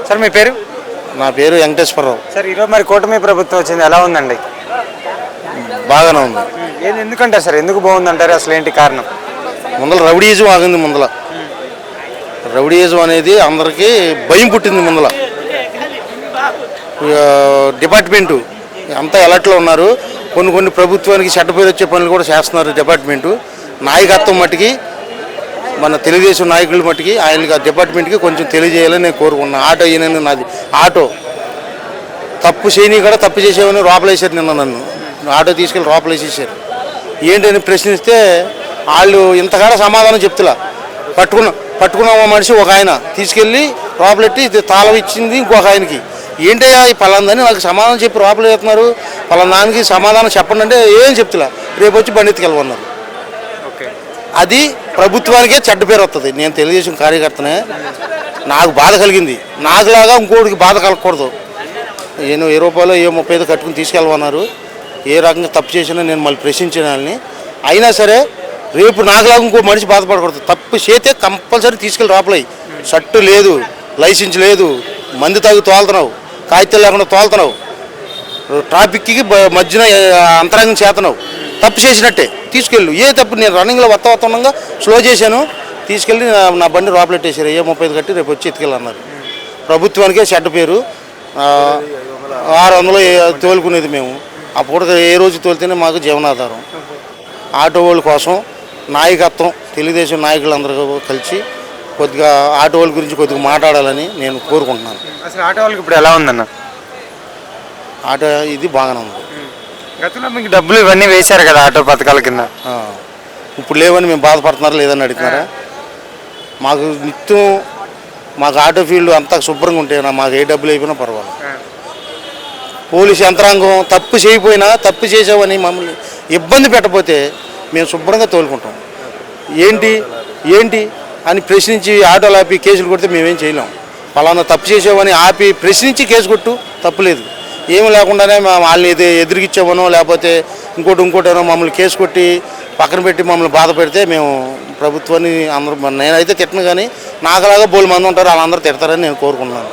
Sir మీ పేరు? నా పేరు వెంకటేశ్వరరావు. సార్ ఈరోజు మరి కూటమి ప్రభుత్వం వచ్చింది, ఎలా ఉందండి? బాగానే ఉంది. ఏది ఎందుకంటారు సార్, ఎందుకు బాగుందంటారు, అసలు ఏంటి కారణం? ముందల రౌడీయిజం ఆగింది. ముందల రౌడీయిజం అనేది అందరికీ భయం పుట్టింది. ముందల డిపార్ట్మెంటు అంతా ఎలర్ట్లో ఉన్నారు. కొన్ని ప్రభుత్వానికి చెడ్డ పేరు వచ్చే పనులు కూడా చేస్తున్నారు డిపార్ట్మెంటు. నాయకత్వం మట్టికి మన తెలుగుదేశం నాయకుల మట్టికి ఆయనకి ఆ డిపార్ట్మెంట్కి కొంచెం తెలియజేయాలని నేను కోరుకున్నాను. ఆటో ఈయన నాది ఆటో తప్పు చేయని కూడా తప్పు చేసేవని లోపలేసారు. నిన్న నన్ను ఆటో తీసుకెళ్ళి లోపలేసేసారు. ఏంటని ప్రశ్నిస్తే వాళ్ళు ఇంతకాడ సమాధానం చెప్తులా. పట్టుకున్న మనిషి ఒక ఆయన తీసుకెళ్ళి లోపలెట్టి తాళం ఇచ్చింది ఇంకొక ఆయనకి. ఏంటయ్యా ఈ పలాందని నాకు సమాధానం చెప్పి లోపల వేస్తున్నారు, పలానానికి సమాధానం చెప్పండి అంటే ఏం చెప్తులా. రేపు వచ్చి బండి ఎత్తుకెళ్ళమన్నారు. అది ప్రభుత్వానికే చెడ్డ పేరు వస్తుంది. నేను తెలుగుదేశం కార్యకర్తనే, నాకు బాధ కలిగింది. నాకులాగా ఇంకోటికి బాధ కలగకూడదు. నేను 20 రూపాయలు 35 కట్టుకుని తీసుకెళ్ళమన్నారు. ఏ రకంగా తప్పు చేసినా నేను మళ్ళీ ప్రశ్నించిన వాళ్ళని. అయినా సరే రేపు నాకులాగా ఇంకో మనిషి బాధపడకూడదు. తప్పు చేస్తే కంపల్సరీ తీసుకెళ్ళి లోపలయ్యి. షర్టు లేదు, లైసెన్స్ లేదు, మందు తాగి తోలుతున్నావు, కాగితాలు లేకుండా తోలుతున్నావు, ట్రాఫిక్కి మధ్యన అంతరంగం చేస్తున్నావు, తప్పు చేసినట్టే తీసుకెళ్ళు. ఏ తప్పు నేను రన్నింగ్లో వస్తుండగా స్లో చేశాను, తీసుకెళ్ళి నా బండి లోపలెట్టేసారు. 35 కట్టి రేపు వచ్చి ఎత్తుకెళ్ళన్నారు. ప్రభుత్వానికే చెడ్డ పేరు. 600 తోలుకునేది మేము. ఆ పూట ఏ రోజు తోలితేనే మాకు జీవనాధారం. ఆటో వాళ్ళ కోసం నాయకత్వం తెలుగుదేశం నాయకులందరూ కలిసి కొద్దిగా ఆటో వాళ్ళ గురించి కొద్దిగా మాట్లాడాలని నేను కోరుకుంటున్నాను. అసలు ఆటో వాళ్ళకి ఇప్పుడు ఎలా ఉందన్న? ఆటో ఇది బాగానే ఉంది. గతంలో మీకు డబ్బులు ఇవన్నీ వేశారు కదా ఆటో పథకాల కింద, ఇప్పుడు లేవని మేము బాధపడుతున్నారా లేదని అడుగుతున్నారా? మాకు నిత్యం మాకు ఆటో ఫీల్డ్ అంతా శుభ్రంగా ఉంటేనా మాకు ఏ డబ్బులు అయిపోయినా పర్వాలేదు. పోలీసు యంత్రాంగం తప్పు చేయకపోయినా తప్పు చేసామని మమ్మల్ని ఇబ్బంది పెట్టకపోతే మేము శుభ్రంగా తోలుకుంటాం. ఏంటి అని ప్రశ్నించి ఆటోలు ఆపి కేసులు కొడితే మేమేం చేయలేం. పలానా తప్పు చేసామని ఆపి ప్రశ్నించి కేసు కొట్టు తప్పులేదు. ఏమి లేకుండానే వాళ్ళని ఎదిరిగిచ్చామనో లేకపోతే ఇంకోటేనో మమ్మల్ని కేసు కొట్టి పక్కన పెట్టి మమ్మల్ని బాధ పెడితే మేము ప్రభుత్వాన్ని అందరూ నేనైతే తిట్టను, కానీ నాకులాగా బోలు మంది ఉంటారు వాళ్ళందరూ తిడతారని నేను కోరుకుంటున్నాను.